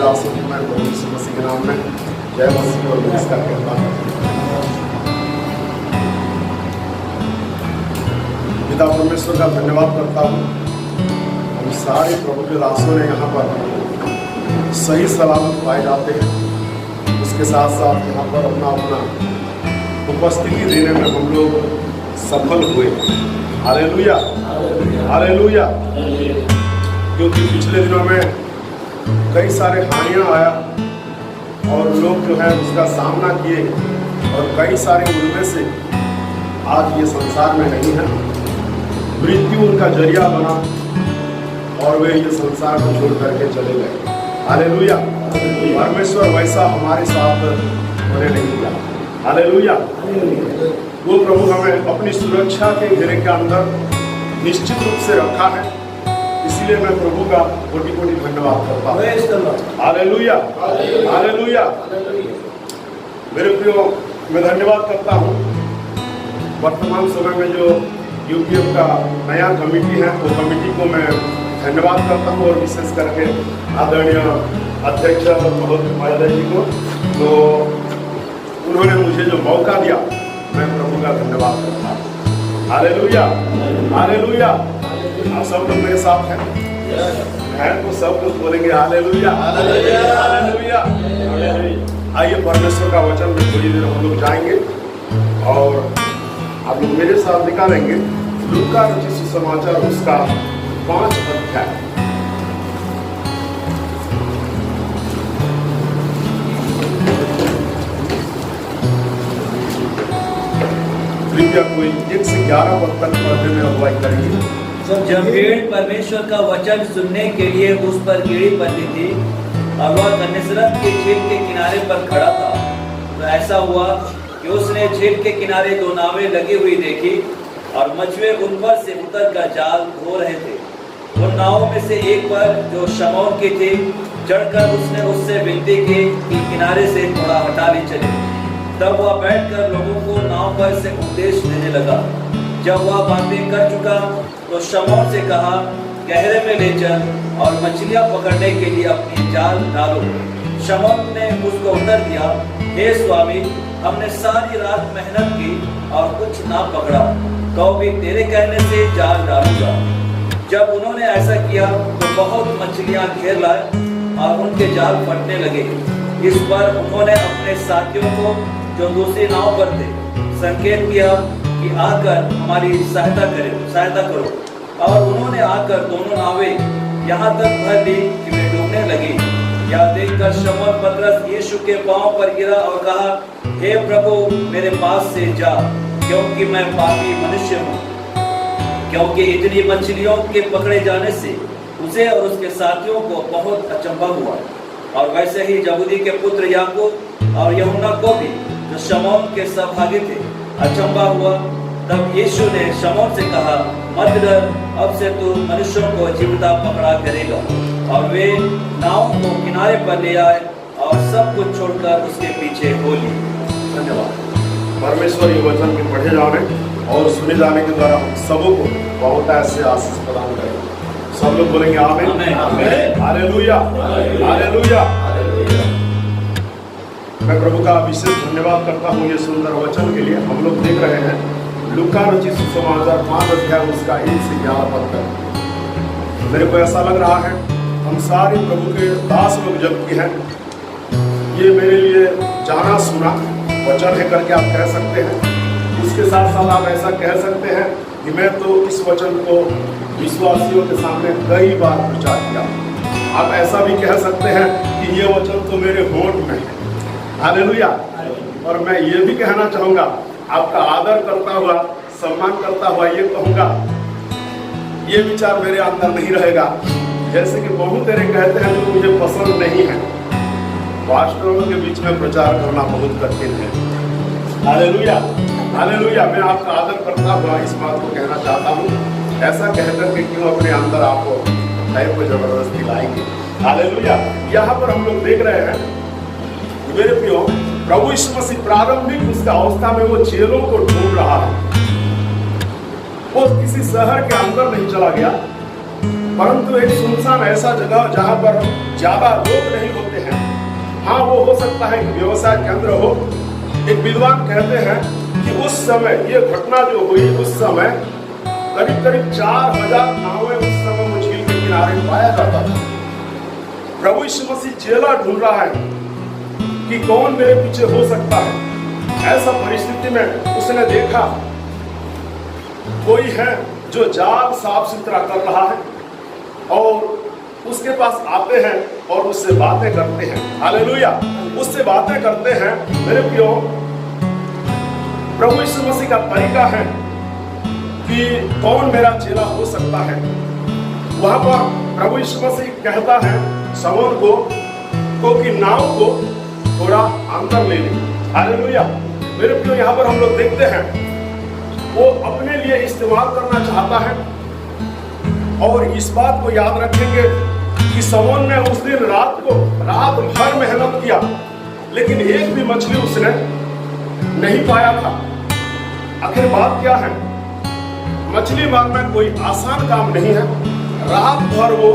दासों को मैं प्रभु यीशु मसीह के नाम में जय मसीह और नमस्कार करता हूँ। पिता परमेश्वर का धन्यवाद करता हूँ। हम सारे प्रभु के दासों ने यहाँ पर सही सलामत पाए जाते हैं। उसके साथ साथ यहाँ पर अपना उपस्थिति देने में हम लोग सफल हुए। Hallelujah, hallelujah. क्योंकि पिछले दिनों में कई सारे हानियाँ आया और लोग जो है उसका सामना किए और कई सारे उनमें से आज ये संसार में नहीं है। मृत्यु उनका जरिया बना और वे ये संसार को छोड़ करके चले गए। हालेलुया। परमेश्वर वैसा हमारे साथ होने नहीं दिया। हालेलुया। वो प्रभु हमें अपनी सुरक्षा के घेरे के अंदर निश्चित रूप से रखा है। इसलिए मैं प्रभु का कोटि कोटि धन्यवाद करता हूँ। Hallelujah, hallelujah. मेरे प्रियो, मैं धन्यवाद करता हूँ वर्तमान समय में जो यूपीएफ का नया कमेटी है, वो कमेटी को मैं धन्यवाद करता हूँ और विशेष करके आदरणीय अध्यक्ष महोदय महाराज जी को। तो उन्होंने मुझे जो मौका दिया, मैं प्रभु का धन्यवाद करता हूँ। Hallelujah, hallelujah. आप सब लोग मेरे साथ हैं तो सब लोग बोलेंगे हालेलुया, हालेलुया। आइए परमेश्वर का वचन में थोड़ी देर हम लोग जाएंगे और आप लोग मेरे साथ निकालेंगे लूका रचित सुसमाचार उसका 5 अध्याय। कृपया कोई 1 से 11 पद तक पढ़ने में अगुवाई करेंगे। जब भीड़ परमेश्वर का वचन सुनने के लिए उस पर गिरी पड़ती थी और वह गन्नेसरत के झील के किनारे पर खड़ा था, तो ऐसा हुआ कि उसने झील के किनारे 2 नावें लगी हुई देखी और मछुए उन पर से उतर कर जाल धो रहे थे। उन नावों में से एक पर, जो शमौन की थी, चढ़कर उसने उससे विनती की कि किनारे से थोड़ा हटा ले चले। तब वह बैठकर लोगों को नाव पर से उपदेश देने लगा। जब वह बातें कर चुका तो शमौन से कहा, गहरे में ले चल और मछलियां पकड़ने के लिए अपनी जाल डालो। शमौन ने उसको उत्तर दिया, हे स्वामी, हमने सारी रात मेहनत की और कुछ ना पकड़ा, तो भी तेरे कहने से जाल डालूंगा। जब उन्होंने ऐसा किया तो बहुत मछलियां घेर लाए और उनके जाल फटने लगे। इस पर उन्होंने अपने साथियों को, जो दूसरी नाव पर थे, संकेत किया कि आकर हमारी सहायता करो। और उन्होंने आकर दोनों नावें यहाँ तक भर ली कि वे डूबने लगी। यह देखकर शमौन पतरस यीशु के पांव पर गिरा और कहा, हे प्रभु, मेरे पास से जा, क्योंकि मैं पापी मनुष्य हूँ। क्योंकि इतनी मछलियों के पकड़े जाने से उसे और उसके साथियों को बहुत अचंभा हुआ। और वैसे ही जबूदी के पुत्र याकूब और यूहन्ना को भी, जो शमौन के सहभागी थे, अचंभा हुआ। तब यीशु ने शमौन से कहा, मत डर, अब से तू मनुष्यों को जीविता पकड़ा करेगा। और वे नाव को किनारे पर ले आए और सब कुछ छोड़कर उसके पीछे हो लिए। धन्यवाद। परमेश्वर ये वचन के पढ़े जाने और सुने जाने के द्वारा हम सबों को बहुत ऐसे आशीष प्रदान करें। सब लोग बोलेंगे आमीन, हालेलुया, हालेलुया। मैं प्रभु का विशेष धन्यवाद करता हूँ ये सुंदर वचन के लिए। हम लोग देख रहे हैं लूका रचित सुसमाचार 5 अध्याय उसका 1 से 11 पद तक। मेरे को ऐसा लग रहा है हम सारे प्रभु के दास लोग जबकि हैं, ये मेरे लिए जाना सुना वचन है करके आप कह सकते हैं। इसके साथ साथ आप ऐसा कह सकते हैं कि मैं तो इस वचन को विश्वासियों के सामने कई बार प्रचार किया। आप ऐसा भी कह सकते हैं कि ये वचन तो मेरे होंठ में है। हालेलुया। और मैं ये भी कहना चाहूँगा, आपका आदर करता हुआ, सम्मान करता हुआ ये कहूँगा, ये विचार मेरे अंदर नहीं रहेगा जैसे कि बहुत तेरे कहते हैं जो मुझे पसंद नहीं है। पास्टरों के बीच में प्रचार करना बहुत कठिन है। Hallelujah, hallelujah. मैं आपका आदर करता हुआ इस बात को कहना चाहता हूँ। ऐसा कहकर के क्यों अपने अंदर आपको टाइप को जबरदस्ती लाएंगे। हालेलुया। यहाँ पर हम लोग देख रहे हैं मेरे प्रियो, प्रभु यीशु मसीह प्रारंभिक उसका अवस्था में वो चेलों को ढूंढ रहा है। वो किसी शहर के अंदर नहीं चला गया, परंतु एक सुनसान ऐसा जगह जहां पर ज्यादा लोग नहीं होते हैं, हाँ, वो हो सकता है कि व्यवसाय केंद्र हो। एक विद्वान कहते हैं कि उस समय ये घटना जो हुई, उस समय करीब करीब 4000 नावें उस समय वो झील के किनारे पाया जाता था। प्रभु यीशु मसीह चेला ढूंढ रहा है कि कौन मेरे पीछे हो सकता है। ऐसा परिस्थिति में उसने देखा कोई है जो जाल साफ सुथरा कर रहा है और उसके पास आते हैं और उससे बातें करते हैं। हालेलुया, उससे बातें करते हैं। मेरे प्रियो, प्रभु यीशु मसीह का तरीका है कि कौन मेरा चेला हो सकता है। वहां पर प्रभु यीशु मसीह कहता है समौन को कि नाव को थोड़ा अंदर ले ले। हालेलुया, मेरे प्रियो, यहाँ पर हम लोग देखते हैं वो अपने लिए इस्तेमाल करना चाहता है। और इस बात को याद रखेंगे कि समौन ने उस दिन रात भर मेहनत किया, लेकिन एक भी मछली उसने नहीं पाया था। आखिर बात क्या है? मछली मारना कोई आसान काम नहीं है। रात भर वो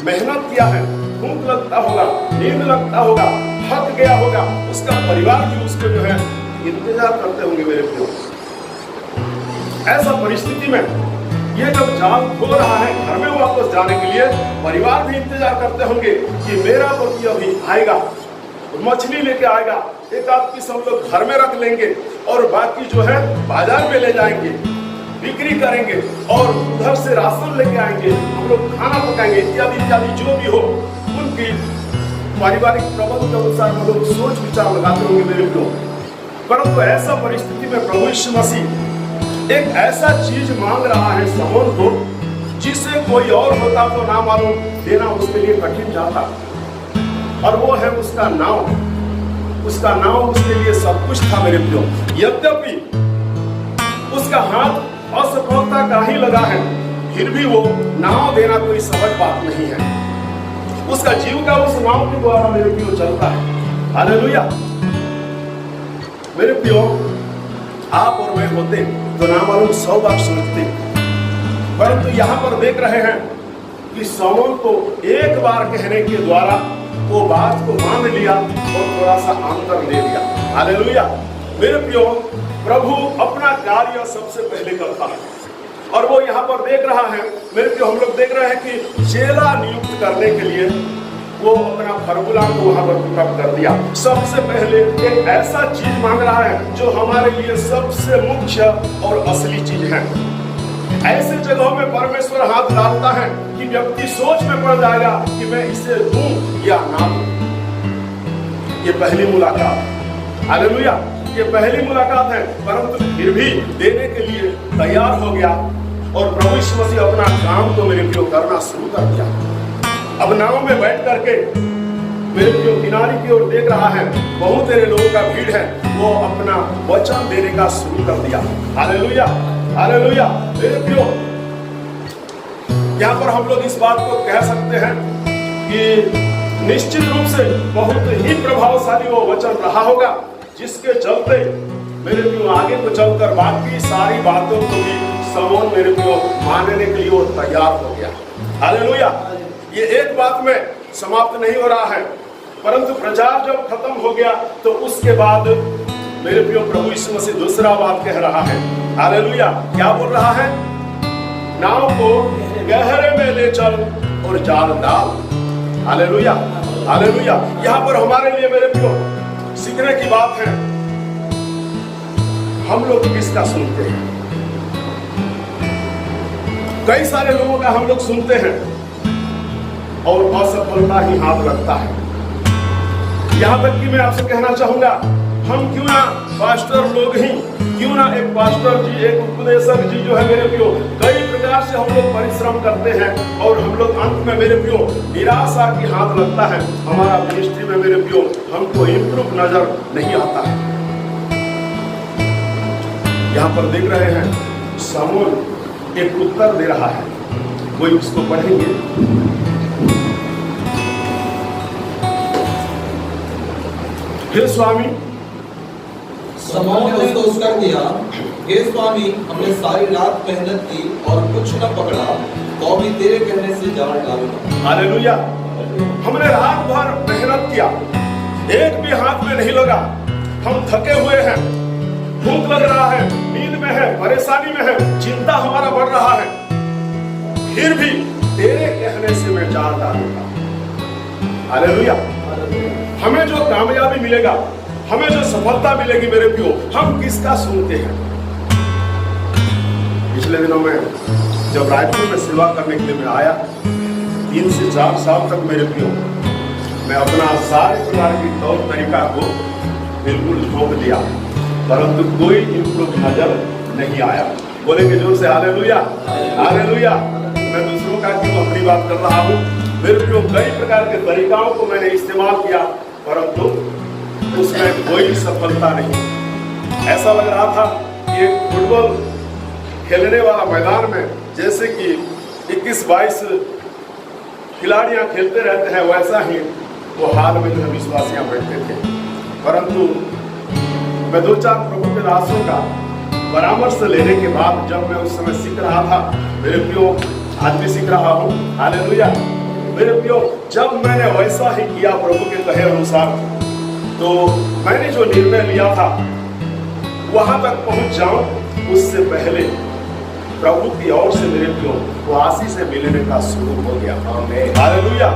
मेहनत किया है, भूख लगता होगा, नींद लगता होगा, थक गया होगा, उसका परिवार भी उसको जो है इंतजार करते होंगे। मेरे प्रियो, ऐसा परिस्थिति में ये जब जाल खो रहा है घर में वापस जाने के लिए, परिवार भी इंतजार करते होंगे कि मेरा पति अभी आएगा, मछली लेके आएगा, एक आध पीस हम लोग घर में रख लेंगे और बाकी जो है बाजार में ले जाएंगे, बिक्री करेंगे और उधर से राशन लेके आएंगे, हम लोग खाना पकाएंगे, इत्यादि इत्यादि जो भी हो उनकी पारिवारिक प्रबंध के अनुसार हम लोग सोच विचार लगाते होंगे। मेरे लोग, परंतु ऐसा परिस्थिति में प्रभु यीशु मसीह एक ऐसा चीज मांग रहा है समौन को, जिसे कोई और होता तो ना मालूम देना उसके लिए कठिन जाता, और वो है उसका नाव। उसका नाव उसके लिए सब कुछ था। मेरे प्रियो, यद्यपि उसका हाथ असफलता का ही लगा है, फिर भी वो नाव देना कोई सहज बात नहीं है। उसका जीविका उस नाव के द्वारा मेरे प्रियो चलता है। हालेलुया, मेरे प्रियो, आप और मैं होते तो ना मालूम 100 बार सोचते, परंतु यहाँ पर देख रहे हैं कि समौन को एक बार कहने के द्वारा वो बात को मान लिया और थोड़ा सा अंतर ले लिया। हालेलुया, मेरे प्रियो, प्रभु अपना कार्य सबसे पहले करता है और वो यहाँ पर देख रहा है। मेरे प्रियो, हम लोग देख रहे हैं कि चेला नियुक्त करने के लिए वो अपना फॉर्मूला को वहां पर पुटअप कर दिया। सबसे पहले एक ऐसा चीज मांग रहा है जो हमारे लिए सबसे मुख्य और असली चीज है। ऐसे जगहों में परमेश्वर हाथ डालता है कि व्यक्ति सोच में पड़ जाएगा कि मैं इसे दूं या ना दूं। ये पहली मुलाकात, हालेलुया, ये पहली मुलाकात है, परंतु फिर भी देने के लिए तैयार हो गया और प्रभु यीशु मसीह अपना काम तो मेरे प्रियो करना शुरू कर दिया। अब नाव में बैठ करके मेरे प्रियो किनारे की ओर देख रहा है, बहुत सारे लोगों का भीड़ है, वो अपना वचन देने का शुरू कर दिया। हालेलुया, हालेलुया, मेरे प्रियो, यहाँ पर हम लोग इस बात को कह सकते हैं कि निश्चित रूप से बहुत ही प्रभावशाली वो वचन रहा होगा, जिसके चलते मेरे प्रियो आगे को चलकर बाकी सारी बातों को भी समौन मेरे प्रियो मानने के लिए वो तैयार हो गया। हालेलुया, ये एक बात में समाप्त नहीं हो रहा है, परंतु प्रचार जब खत्म हो गया तो उसके बाद मेरे प्रियो प्रभु यीशु मसीह दूसरा बात कह रहा है। हालेलुया, क्या बोल रहा है? नाव को गहरे में ले चल और जाल डाल। हालेलुया, हालेलुया, यहाँ पर हमारे लिए मेरे प्रियो सीखने की बात है, हम लोग किसका सुनते हैं? कई सारे लोगों का हम लोग सुनते हैं और असफलता ही हाथ लगता है। यहां तक कि मैं आपसे कहना चाहूंगा, हम क्यों ना पास्टर लोग ही, क्यों ना एक पास्टर जी, एक उपदेशक जी जो है मेरे प्रियो, कई प्रकार से हम लोग परिश्रम करते हैं और हम लोग अंत में मेरे प्रियो निराशा की हाथ लगता है। हमारा मिनिस्ट्री में मेरे प्रियो हमको इम्प्रूव नजर नहीं आता है। यहाँ पर देख रहे हैं समौन एक उत्तर दे रहा है, कोई उसको पढ़ेंगे। हे स्वामी, समौन ने उसको उत्तर दिया, हे स्वामी, हमने सारी रात मेहनत की और कुछ न पकड़ा, तो भी तेरे कहने से जाल डालूंगा। हालेलुया, हमने रात भर मेहनत किया, एक भी हाथ में नहीं लगा। हम थके हुए हैं, भूख लग रहा है, नींद में है, परेशानी में है, चिंता हमारा बढ़ रहा है, फिर भी तेरे कहने से मैं जान डालूंगा। हालेलुया। हमें जो कामयाबी मिलेगा, हमें जो सफलता मिलेगी मेरे प्रियो, हम किसका सुनते हैं? पिछले दिनों में जब रायपुर में सेवा करने के लिए मैं आया, 3 से 4 साल तक मेरे प्रियो मैं अपना सारे प्रकार की तौर तरीका को बिल्कुल झोंक दिया, परंतु कोई इम्प्रूव नजर नहीं आया। बोलेंगे जोर से हालेलुया, हालेलुया। मैं दूसरों का क्यों अपनी बात कर रहा हूँ? मेरे प्रियो कई प्रकार के तरीकाओं को मैंने इस्तेमाल किया, परंतु उसमें कोई सफलता नहीं। ऐसा लग रहा था कि एक फुटबॉल खेलने वाला मैदान में जैसे कि 21-22 खिलाड़ियां खेलते रहते हैं, वैसा ही वो हाल में जो विश्वासियां बैठते थे। परंतु मैं 2-4 प्रभु के दासों का परामर्श लेने के बाद जब मैं उस समय सीख रहा था, मेरे प्रियो आज भी सीख रहा हूँ, हालेलुया। मेरे प्रियो जब मैंने वैसा ही किया प्रभु के कहे अनुसार, तो मैंने जो निर्णय लिया था वहां तक पहुंच जाऊं, उससे पहले प्रभु की ओर से मेरे प्रियो वो आशीष से मिलने का शुरू हो गया। Hallelujah,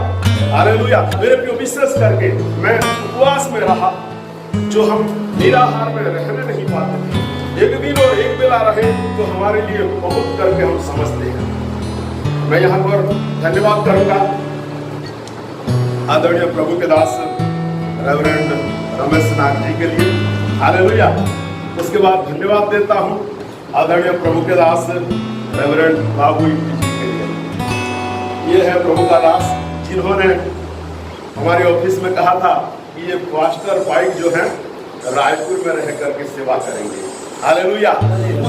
hallelujah. मेरे प्रियो विशेष करके मैं उपवास में रहा, जो हम निराहार में रहने नहीं पाते थे। एक दिन और एक बेला रहे तो हमारे लिए बहुत करके हम समझते हैं। मैं यहाँ पर धन्यवाद करूंगा आदरणीय प्रभु के दास रेवरेंड रमेश नाग जी के लिए, हालेलुया। उसके बाद धन्यवाद देता हूँ आदरणीय प्रभु के दास रेवरेंड बाबू जी के लिए। ये है प्रभु का दास जिन्होंने हमारे ऑफिस में कहा था कि ये पास्टर पाइक जो है रायपुर में रह करके सेवा करेंगे, हालेलुया।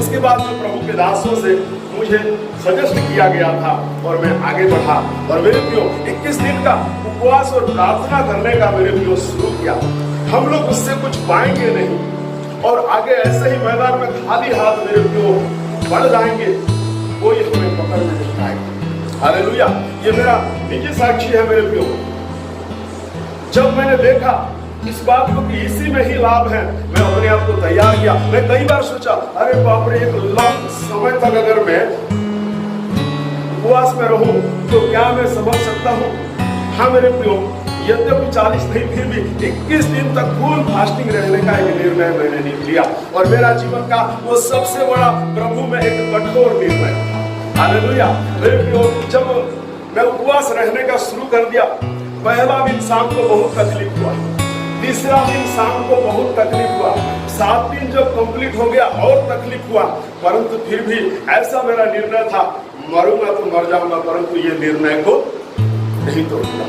उसके बाद जो प्रभु के दासों से मुझे सजेस्ट किया गया था और मैं आगे बढ़ा और मेरे प्रियो 21 दिन का उपवास और प्रार्थना करने का मेरे प्रियो शुरू किया। हम लोग उससे कुछ पाएंगे नहीं और आगे ऐसे ही मैदान में खाली हाथ मेरे प्रियो बढ़ जाएंगे, कोई हमें पकड़ में नहीं आएगा, हालेलुया। ये मेरा निजी साक्षी है मेरे प्रियो। जब मैंने देखा इस बात को कि इसी में ही लाभ है, मैं अपने आप को तैयार किया। मैं कई बार सोचा, अरे बाप रे, एक लंबा समय तक अगर मैं उपवास में रहूं तो क्या मैं समझ सकता हूं? हाँ मेरे प्रियो, यद्यपि 40 नहीं फिर भी 21 दिन तक फुल फास्टिंग रहने का एक निर्णय मैंने लिया और मेरा जीवन का वो सबसे बड़ा प्रभु में एक कठोर निर्णय था, हालेलुया। मेरे प्रियो जब मैं उपवास रहने का शुरू कर दिया, पहला दिन शाम को बहुत तकलीफ हुआ, तीसरा दिन शाम को बहुत तकलीफ हुआ, 7 दिन जब कंप्लीट हो गया और तकलीफ हुआ, परंतु फिर भी ऐसा मेरा निर्णय था, मरूंगा तो मर जाऊंगा, परंतु ये निर्णय को नहीं तोड़ूंगा,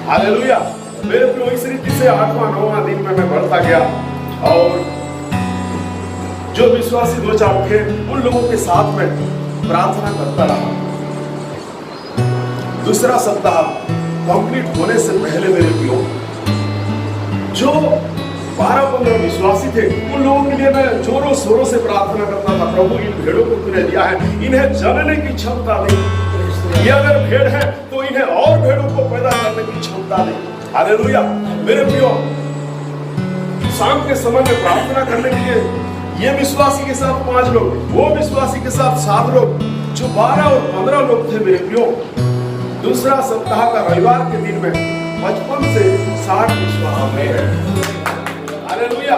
हालेलुया। मेरे प्रियो इस रीति से 8वां-9वां दिन में मैं बढ़ता गया और जो विश्वासी 2-4 थे उन लोगों के साथ में प्रार्थना करता रहा। दूसरा सप्ताह कंप्लीट होने से पहले मेरे प्रियो जो 12-15 विश्वासी थे उन लोगों के लिए मैं जोरों शोरों से प्रार्थना करता था, प्रभु इन भेड़ों को तूने दिया है, इन्हें जानने की क्षमता दे। ये अगर भेड़ है तो इन्हें और भेड़ों को पैदा करने की क्षमता दे, हालेलुया। मेरे प्रियो शाम के समय में प्रार्थना करने के लिए ये विश्वासी के साथ 5 लोग, वो विश्वासी के साथ 7 लोग, जो 12 और 15 लोग थे मेरे प्रियो। दूसरा सप्ताह का रविवार के दिन में 55 से 60 विश्वासी, हालेलुया,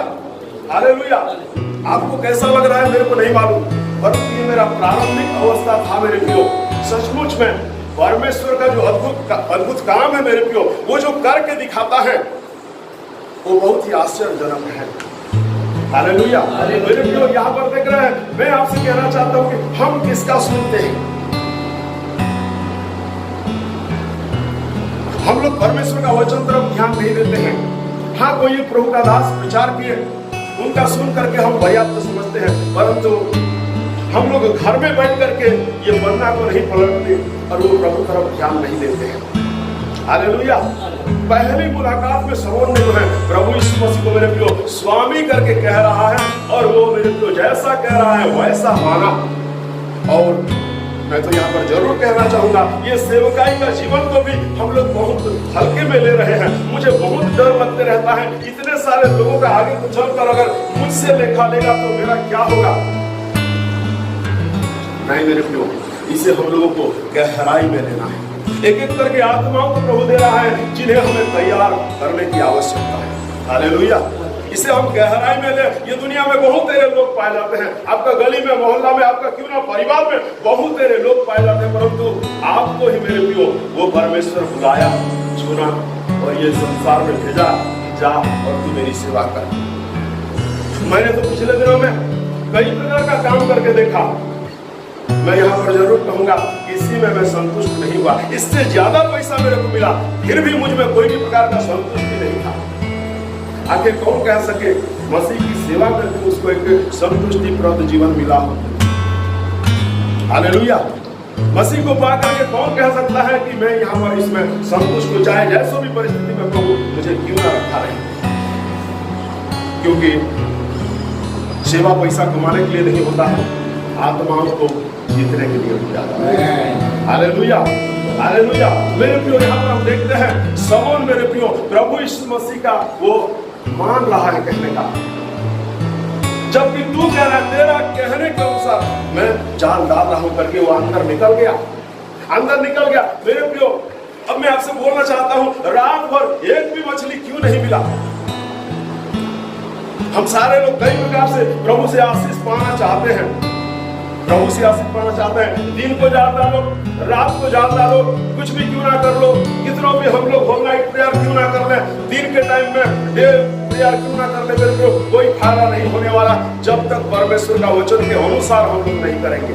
हालेलुया। आपको कैसा लग रहा है मेरे को नहीं मालूम, परंतु ये मेरा प्रारंभिक अवस्था था मेरे प्रियो। सचमुच में परमेश्वर का जो अद्भुत काम है मेरे प्रियो, वो जो करके दिखाता है वो बहुत ही आश्चर्यजनक है, हालेलुया। मेरे प्रियो यहाँ पर देख रहे हैं, मैं आपसे कहना चाहता हूँ कि हम किसका सुनते हैं? हम लोग परमेश्वर का वचन तरफ ध्यान नहीं देते हैं। हाँ, कोई प्रभु का दास प्रचार किए, उनका सुन करके हम पर्याप्त समझते हैं, परंतु हम लोग घर में बैठ करके ये पन्ना को नहीं पलटते और वो प्रभु तरफ ध्यान नहीं देते हैं, हालेलुया। पहली मुलाकात में शमौन ने जो है प्रभु यीशु मसीह को मेरे प्रियो स्वामी करके कह रहा है और वो मेरे प्रियो जैसा कह रहा है वैसा माना और मैं तो यहाँ पर जरूर कहना चाहूंगा, ये सेवकाई का जीवन को भी हम लोग बहुत हल्के में ले रहे हैं। मुझे बहुत डर लगते रहता है, इतने सारे लोगों का आगे को चलकर अगर मुझसे लेखा लेगा तो मेरा क्या होगा। नहीं मेरे प्रियो, इसे हम लोगों को गहराई में लेना है। एक एक करके आत्माओं को प्रभु दे रहा है जिन्हें हमें तैयार करने की आवश्यकता है। हालेलुया। इसे हम गहराई में ले। ये दुनिया में बहुत तेरे लोग पाए जाते हैं, आपका गली में, मोहल्ला में, आपका क्यों ना परिवार में बहुत तेरे लोग पाए जाते हैं, परंतु आपको ही मेरे प्रियो वो परमेश्वर बुलाया, चुना और ये संसार में भेजा, जा और तू मेरी सेवा कर। मैंने तो पिछले दिनों में कई प्रकार का काम करके देखा। मैं यहाँ पर जरूर कहूंगा, इसी में मैं संतुष्ट नहीं हुआ। इससे ज्यादा पैसा मेरे को मिला, फिर भी मुझ में कोई भी प्रकार का संतुष्टि नहीं था। आखिर कौन कह सके मसीह की सेवा करके उसको एक संतुष्टिप्रद जीवन मिला हो। हालेलुया। मसीह को पा करके कौन कह सकता है कि मैं यहाँ पर इसमें संतुष्ट हो, चाहे जैसो भी परिस्थिति में प्रभु मुझे क्यों ना रखा रहे। क्योंकि सेवा पैसा कमाने के लिए नहीं होता है, आत्माओं को जीतने के लिए हो जाता है। Hallelujah, hallelujah. मेरे प्रियो, यहाँ पर हम देखते हैं समौन मेरे प्रियो प्रभु यीशु मसीह का वो मान रहा है कहने का, जबकि तू कह रहा है तेरा कहने के अनुसार मैं जाल डाल रहा हूं करके वो अंदर निकल गया, अंदर निकल गया। मेरे प्रियो, अब मैं आपसे बोलना चाहता हूं, रात भर एक भी मछली क्यों नहीं मिला। हम सारे लोग कई प्रकार से प्रभु से आशीष पाना चाहते हैं, प्रभु से आशीष पाना चाहते हैं। दिन को जाल डालो, रात को जाल डालो, कुछ भी क्यों ना कर लो, कितनों भी हम लोग होल नाइट प्रेयर क्यों ना कर ले, दिन के टाइम में डे प्रेयर क्यों ना कर ले, मेरे को कोई फायदा नहीं होने वाला जब तक परमेश्वर का वचन के अनुसार हम लोग नहीं करेंगे।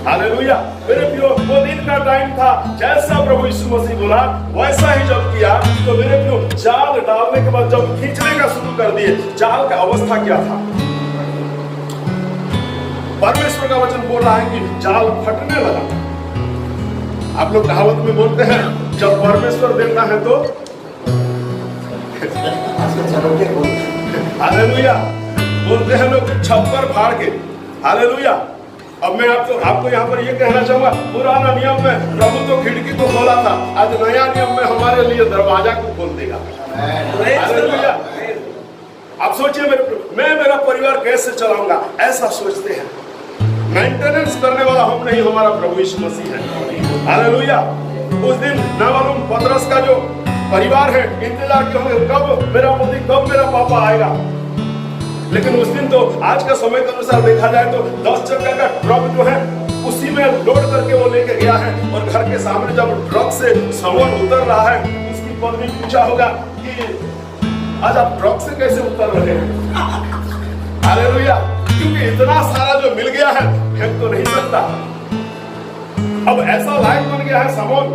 हालेलुया। मेरे प्रियो, वो दिन का टाइम था, जैसा प्रभु यीशु मसीह बोला वैसा ही जब किया, तो मेरे प्रियो जाल डालने के बाद जब खींचने का शुरू कर दिए, जाल का अवस्था क्या था। परमेश्वर का वचन बोल रहा है कि जाल फटने लगा। आप लोग कहावत में बोलते हैं, जब परमेश्वर देता है तो हालेलुया बोलते हैं लोग छप्पर फाड़ के। हालेलुया। अब मैं आपको यहाँ पर ये कहना चाहूंगा, पुराना नियम में प्रभु तो खिड़की को खोला था, आज नया नियम में हमारे लिए दरवाजा को खोल देगा। हालेलुया। आप सोचिए मैं मेरा परिवार कैसे चलाऊंगा, ऐसा सोचते हैं। मेंटेनेंस करने वाला हम नहीं, हमारा प्रभु यीशु मसीह है। हालेलुया। उस दिन ना मालूम पतरस का जो परिवार है इंतजार किए होंगे, कब मेरा पति, कब मेरा पापा आएगा। लेकिन उस दिन तो आज का समय के अनुसार देखा जाए तो 10 चक्का का ट्रक जो है उसी में लोड करके वो लेके गया है, और घर के सामने जब ट्रक से सामान उतर रहा है, उसकी पत्नी पूछा होगा कि आज आप ट्रक से कैसे उतर रहे हैं। हालेलुया। क्योंकि इतना सारा जो मिल गया है फेंक तो नहीं सकता। अब ऐसा लायक बन गया है सामान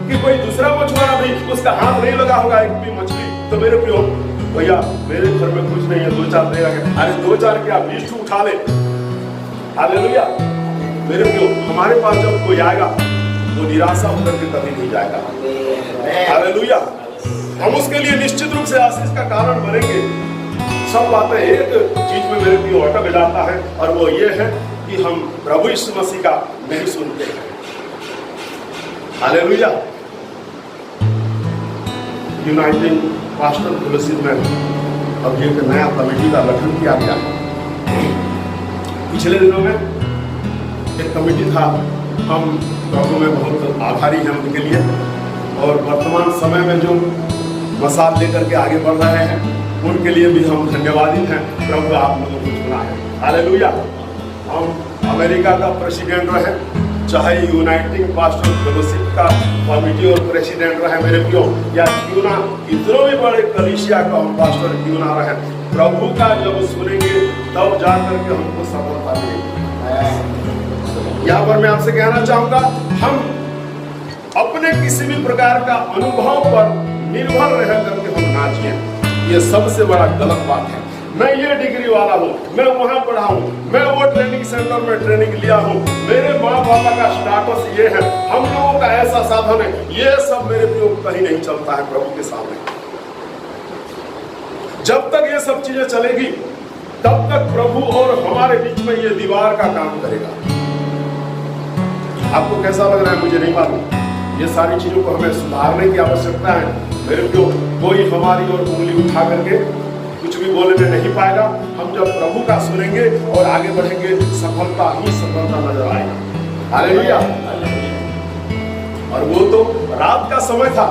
कि कोई दूसरा मछुआरा भी उसका हाथ नहीं लगा होगा एक भी मछली। तो मेरे प्रियो भैया, मेरे घर में कुछ नहीं है, 2-4 देगा, अरे 2-4 क्या 20 उठा ले। हालेलुया। मेरे प्रियो, हमारे पास जब कोई आएगा वो निराशा होकर के कभी नहीं जाएगा। हालेलुया। हम उसके लिए निश्चित रूप से आशीष का कारण बनेंगे। सब बातें एक चीज में मेरे प्रियो अटक जाता है, और वो ये है कि हम प्रभु यीशु मसीह का नहीं सुनते हैं। हालेलुया। यूनाइटेड पास्टर फेलोशिप में अब एक नया कमेटी का गठन किया गया। पिछले दिनों में एक कमेटी था, हम प्रभु में बहुत आभारी हैं उनके लिए, और वर्तमान समय में जो मसाल लेकर के आगे बढ़ रहे हैं उनके लिए भी हम धन्यवादित हैं। प्रभु आप लोगों को चुना है। हालेलुया। हम अमेरिका का प्रेसिडेंट रहे, चाहे यूनाइटेड पास्टर फेलोशिप का कमेटी और प्रेसिडेंट रहे मेरे प्रियो, या क्यों ना इतने भी बड़े कलीसिया का हम पास्टर क्यों ना रहे, प्रभु का जब सुनेंगे तब जाकर के हमको सफलता मिलेगी। यहाँ पर मैं आपसे कहना चाहूंगा, हम अपने किसी भी प्रकार का अनुभव पर निर्भर रह करके हम ना जिए, ये सबसे बड़ा गलत बात है। मैं ये डिग्री वाला हूँ, मैं वहां पढ़ा हूँ, मैं वो ट्रेनिंग सेंटर में ट्रेनिंग लिया हूँ, मेरे माँ बापा का स्टेटस ये है, हम लोगों का ऐसा साधन है, ये सब मेरे प्रियो कहीं नहीं चलता है प्रभु के सामने। जब तक ये सब चीजें चलेगी तब तक प्रभु और हमारे बीच में ये दीवार का काम करेगा। आपको कैसा लग रहा है मुझे नहीं मालूम। ये सारी चीजों को हमें सुधारने की आवश्यकता है मेरे को। कोई हमारी ओर उंगली उठा करके कुछ भी बोलने नहीं पाएगा। हम जब प्रभु का सुनेंगे और आगे बढ़ेंगे, सफलता ही सफलता नजर आएगी। हालेलुया। और वो तो रात का समय था।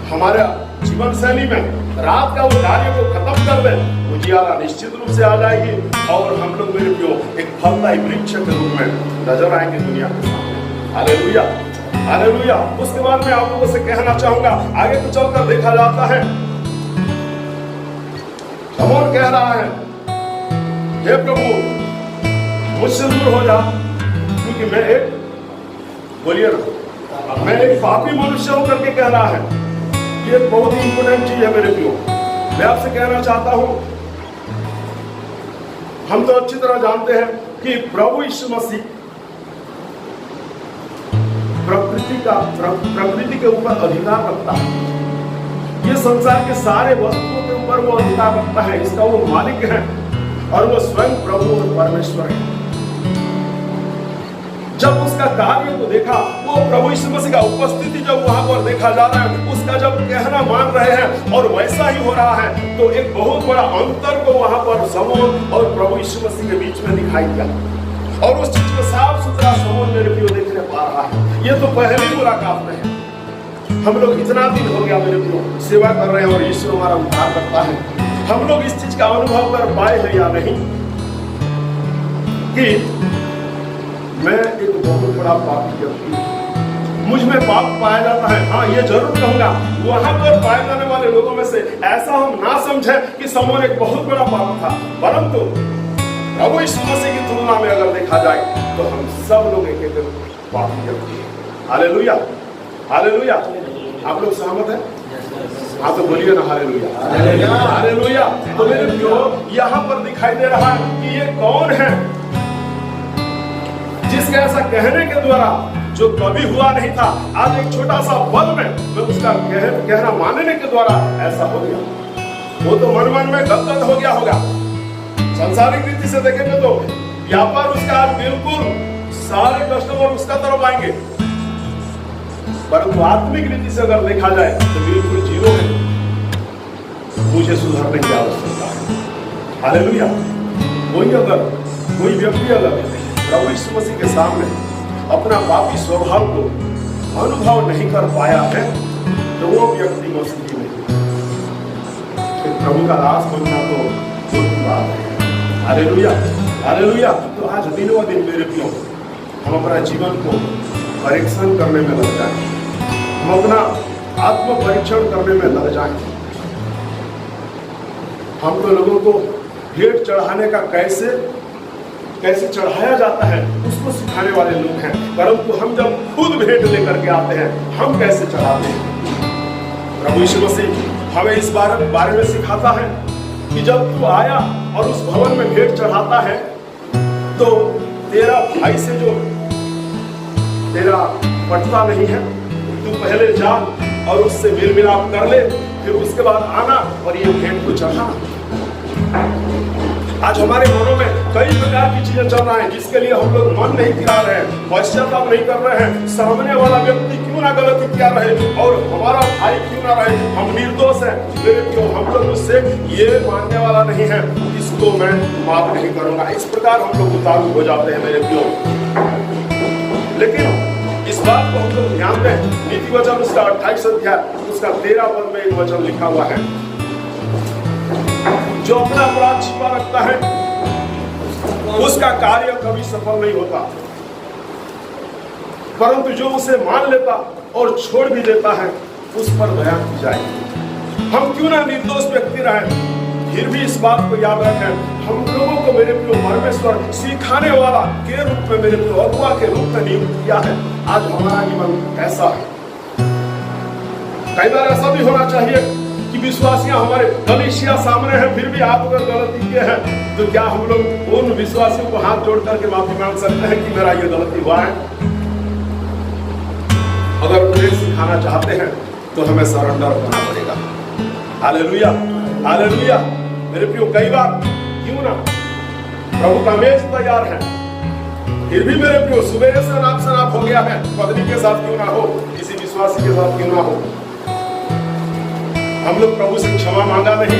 हमारे जीवन शैली में रात का वो कार्य को खत्म कर दे, उजियारा निश्चित रूप से आ जाएगी और हम लोग मेरे प्रियो एक फलदायी वृक्ष के रूप में नजर आएंगे दुनिया के सामने। Hallelujah, hallelujah. उसके बाद मैं आप लोगों से कहना चाहूंगा, आगे को चलकर देखा जाता है, शमौन कह रहा है, हे प्रभु मुझसे दूर हो जा, क्योंकि मैं एक, बोलिए ना, मैं एक पापी मनुष्य हूं करके कह रहा है। ये बहुत ही इंपोर्टेंट चीज है मेरे प्रियो। मैं आपसे कहना चाहता हूं, हम तो अच्छी तरह जानते हैं कि प्रभु यीशु मसीह प्रकृति के ऊपर अधिकार रखता है। ये संसार के सारे वस्तुओं के ऊपर वो अधिकार रखता है। इसका वो मालिक है और वो स्वयं प्रभु और परमेश्वर है। जब उसका कार्य को देखा, वो प्रभु यीशु मसीह का उपस्थिति जब वहां पर देखा जा रहा है, उसका जब कहना मान रहे हैं और वैसा ही हो रहा है, तो एक बहुत बड़ा अंतर को वहां पर शमौन और प्रभु यीशु मसीह के बीच में दिखाई दिया। और उस चीज को साफ सुथरा शमौन मेरे प्रियो देखने पा रहा है। ये तो पहली मुलाकात में है। हम लोग इतना दिन हो गया मेरे प्रियो सेवा कर रहे हैं और यीशु हमारा उद्धार करता है। हम लोग इस चीज का अनुभव कर पाए हैं या नहीं कि मैं एक बहुत बड़ा पापी व्यक्ति हूं, मुझ में पाप पाया जाता है। हाँ, ये जरूर कहूंगा, वहां पर पाए जाने वाले लोगों में से ऐसा हम ना समझें कि शमौन एक बहुत बड़ा पापी था, परंतु प्रभु यीशु मसीह की तुलना में अगर देखा जाए तो हम सब लोग एक एक पापी व्यक्ति हैं। Hallelujah, hallelujah. आप लोग सहमत हैं? हाँ तो बोलिए ना हालेलुया, हालेलुया। तो मेरे प्रियो यहाँ पर दिखाई दे रहा है कि ये कौन है जिसके ऐसा कहने के द्वारा, जो कभी हुआ नहीं था, आज एक छोटा सा पल में उसका कहना मानने के द्वारा ऐसा हो गया। वो तो मन मन में गदगद हो गया होगा। सांसारिक रीति से देखेंगे तो व्यापार उसका आज बिल्कुल सारे कस्टमर उसका तरफ आएंगे, परंतु आत्मिक रीति से अगर देखा जाए तो बिल्कुल जीरो है। मुझे सुधारने की आवश्यकता है। हालेलुया। कोई व्यक्ति अगर प्रभु यीशु मसीह के सामने अपना पापी स्वभाव को अनुभव नहीं कर पाया है तो वो व्यक्ति मसीही नहीं। प्रभु का दास बनना तो छोटी बात है। Hallelujah, hallelujah. तो आज दिनों दिन मेरे प्रियो हम अपना जीवन को परीक्षण करने में लग जाए, हम अपना आत्म परीक्षण करने में लग जाए। हम तो लोगों को भेंट चढ़ाने का कैसे चढ़ाया जाता है उसको सिखाने वाले लोग हैं, परंतु हम जब खुद भेंट लेकर के आते हैं हम कैसे चढ़ाते हैं। प्रभु यीशु मसीह हमें इस बारे में सिखाता है कि जब तू आया और उस भवन में भेंट चढ़ाता है तो तेरा भाई से जो तेरा पटता नहीं है, तू पहले जा और उससे मेल मिलाप कर ले, फिर उसके बाद आना और ये भेंट को चढ़ाना। आज हमारे मनों में कई प्रकार की चीजें चल रहा है जिसके लिए हम लोग मन नहीं फिरा रहे हैं, पश्चाताप नहीं कर रहे हैं। सामने वाला व्यक्ति क्यों ना गलती किया रहे और हमारा भाई क्यों ना रहे, हम निर्दोष हैं, मेरे क्यों हम लोग उससे ये मानने वाला नहीं है, इसको मैं माफ नहीं करूंगा। इस प्रकार हम लोग उतारू हो जाते हैं मेरे प्रियो। लेकिन इस बात को हम लोग ध्यान दें, नीति वचन उसका 28 अध्याय उसका 13 पद में एक वचन लिखा हुआ है, जो अपना अपराध छिपा रखता है उसका कार्य कभी सफल नहीं होता, परंतु जो उसे मान लेता और छोड़ भी देता है उस पर दया की जाएगी। हम क्यों ना निर्दोष व्यक्ति रहे, फिर भी इस बात को याद रखें, हम लोगों को मेरे प्रिय परमेश्वर सिखाने वाला के रूप में, मेरे प्रिय अगुआ के रूप में नियुक्त किया है। आज हमारा जीवन कैसा है? कई बार ऐसा भी होना चाहिए कि विश्वासियां हमारे कलीसिया सामने हैं, फिर भी आप अगर गलती किए हैं तो क्या हम लोग उन विश्वासियों को हाथ जोड़ करके माफी मांग सकते हैं कि मेरा ये गलती हुआ है? अगर उन्हें सिखाना चाहते हैं तो हमें सरेंडर होना पड़ेगा। Hallelujah, hallelujah. मेरे प्रियो कई बार क्यों ना प्रभु का मेज तैयार है, फिर भी मेरे प्रियो सुबह से नाप हो गया है, पत्नी के साथ क्यों ना हो, किसी विश्वासी के साथ क्यों ना हो, हम लोग प्रभु से क्षमा मांगा नहीं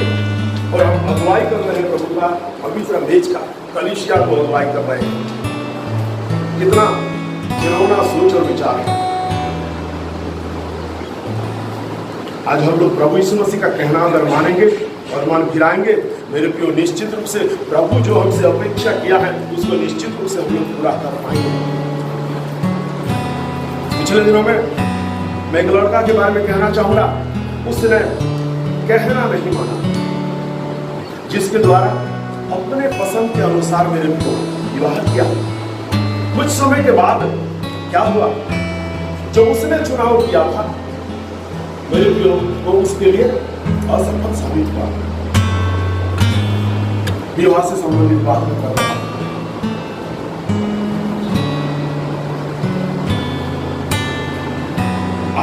और हम अगुवाई कर रहे हैं प्रभु का पवित्र मेज का, कलीसिया को अगुवाई कर रहे हैं। कितना घिनौना सोच और विचार है। आज हम लोग प्रभु यीशु मसीह का कहना अगर मानेंगे और मन फिराएंगे मेरे प्रियो, निश्चित रूप से प्रभु जो हमसे अपेक्षा किया है उसको निश्चित रूप से हम लोग पूरा कर पाएंगे। पिछले दिनों में मैं एक लड़का के बारे में कहना चाहूंगा, उसने कहना नहीं माना, जिसके द्वारा अपने पसंद के अनुसार मेरे को विवाह किया। कुछ समय के बाद क्या हुआ, जो उसने चुनाव किया था मेरे प्रियो वो उसके लिए असफल साबित हुआ। विवाह से संबंधित बात में कर रहा हूं।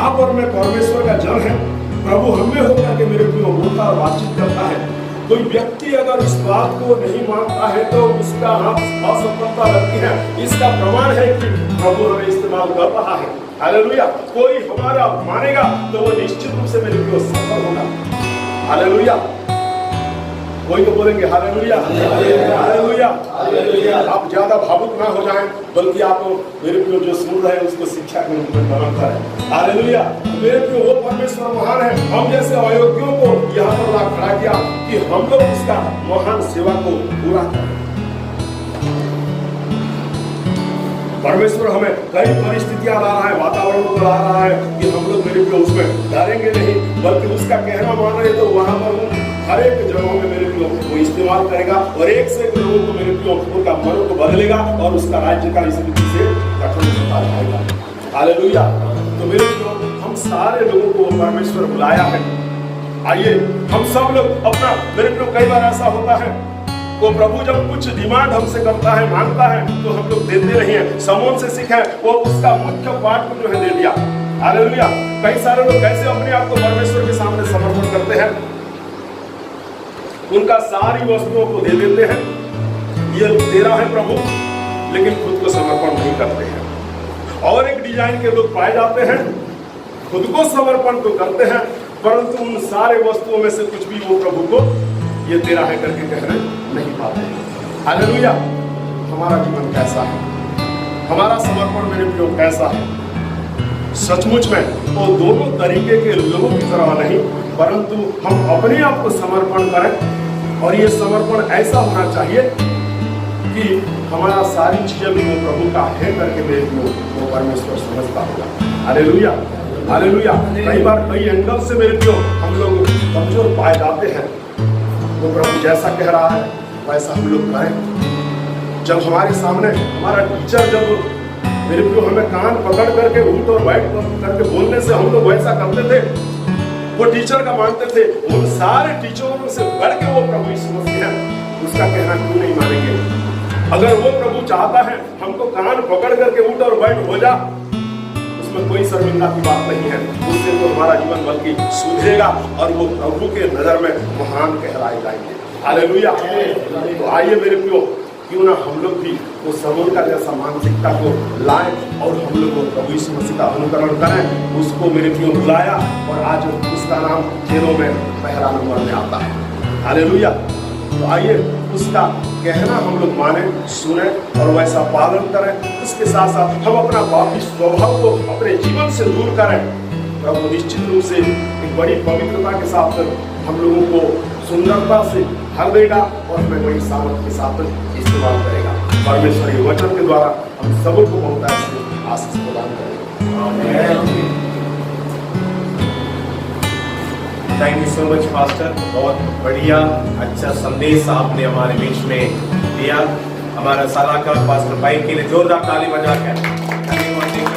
आप और मैं परमेश्वर का जन है, प्रभु हमें होकर के मेरे प्रियो बोलता और बातचीत करता है। कोई व्यक्ति अगर इस बात को नहीं मानता है तो उसका हाथ असफलता लगती है। इसका प्रमाण है कि प्रभु हमें इस्तेमाल कर रहा है। हालेलुया। कोई हमारा मानेगा तो वो निश्चित रूप से मेरे प्रियो सफल होगा। हालेलुया। कोई तो बोलेंगे हालेलुया, हालेलुया, हालेलुया। आप ज्यादा भावुक ना हो जाएं, बल्कि आप मेरे प्रियो जो सुन रहे हैं उसको शिक्षा के रूप में ग्रहण करें। हालेलुया। मेरे प्रियो वो परमेश्वर महान है, हम जैसे अयोग्यों को यहाँ पर ला खड़ा किया कि हम लोग उसका महान सेवा को पूरा करें। परमेश्वर हमें कई परिस्थितियां ला रहा है, वातावरण को ला रहा है कि हम लोग मेरे प्रियो उसमें डरेंगे नहीं, बल्कि उसका कहना मान रहे तो वहां पर हर एक जगहों में मेरे प्रियो वो इस्तेमाल करेगा और एक से एक लोगों को मेरे प्रियो उनका मन को बदलेगा और उसका राज्य का इस रीति से गठन होता रहेगा। हालेलुया। तो मेरे प्रियो हम सारे लोगों को परमेश्वर बुलाया है। आइए हम सब लोग अपना, मेरे प्रियो कई बार ऐसा होता है वो प्रभु जब कुछ डिमांड हमसे करता है, मांगता है तो हम लोग देते नहीं है। समोन से सीखा है, वो उसका मुख्य पाठ को जो है दे दिया। हालेलुया। कई सारे लोग कैसे अपने आप को परमेश्वर के सामने समर्पण करते हैं, उनका सारी वस्तुओं को दे देते हैं, ये तेरा है प्रभु, लेकिन खुद को समर्पण नहीं करते हैं। और एक डिजाइन के लोग पाए जाते हैं, खुद को समर्पण तो करते हैं परंतु उन सारे वस्तुओं में से कुछ भी वो प्रभु को ये तेरा है करके कहने नहीं पाते। हालेलुया। हमारा जीवन कैसा है, हमारा समर्पण मेरे प्रियो कैसा है? सचमुच में वो दोनों तरीके के लोगों की तरह नहीं, परंतु हम अपने आप को समर्पण करें और ये समर्पण ऐसा होना चाहिए कि हमारा सारी चीजें भी वो प्रभु का है करके मेरे प्रियो वो परमेश्वर समझता होगा। Hallelujah, hallelujah. कई बार कई एंगल से मेरे प्रियो हम लोग कमजोर पाए जाते हैं। वो प्रभु जैसा कह रहा है वैसा हम लोग करें। जब हमारे सामने हमारा टीचर जब मेरे प्रियो हमें कान पकड़ करके उठ और बैठ करके बोलने से हम लोग वैसा करते थे, वो टीचर का मानते थे, उन सारे टीचरों से बढ़ के वो प्रभु यीशु मसीह है, उसका कहना क्यों नहीं मानेंगे? अगर वो प्रभु चाहता है हमको कान पकड़ करके उठ और बैठ हो जा, उसमें कोई शर्मिंदा की बात नहीं है। उससे तो हमारा जीवन बल्कि सुधरेगा और वो प्रभु के नजर में महान कहलाए जाएंगे। हालेलुया। तो आइए मेरे प्रियो, क्यों ना हम लोग भी वो समूह का जैसा मानसिकता को लाएं और हम लोग वो प्रभु यीशु मसीह का अनुकरण करें। उसको मेरे प्रियो बुलाया और आज उसका नाम खेलों में पहला नंबर में आता है। हालेलुया। तो आइए उसका कहना हम लोग माने, सुने और वैसा पालन करें। उसके साथ साथ हम अपना पापी स्वभाव को अपने जीवन से दूर करें। प्रभु निश्चित रूप से एक बड़ी पवित्रता के साथ हम लोगों को सुंदरता से भर देगा और हमें बड़ी सामर्थ के साथ इस्तेमाल करेगा। परमेश्वर के वचन के द्वारा हम सबको बहुत ऐसे आशीष प्रदान करेगा। Thank you so much pastor, बहुत बढ़िया अच्छा संदेश आपने हमारे बीच में दिया। हमारा सलाहकार पास्टर भाई के लिए जोरदार ताली बजा के धन्यवाद।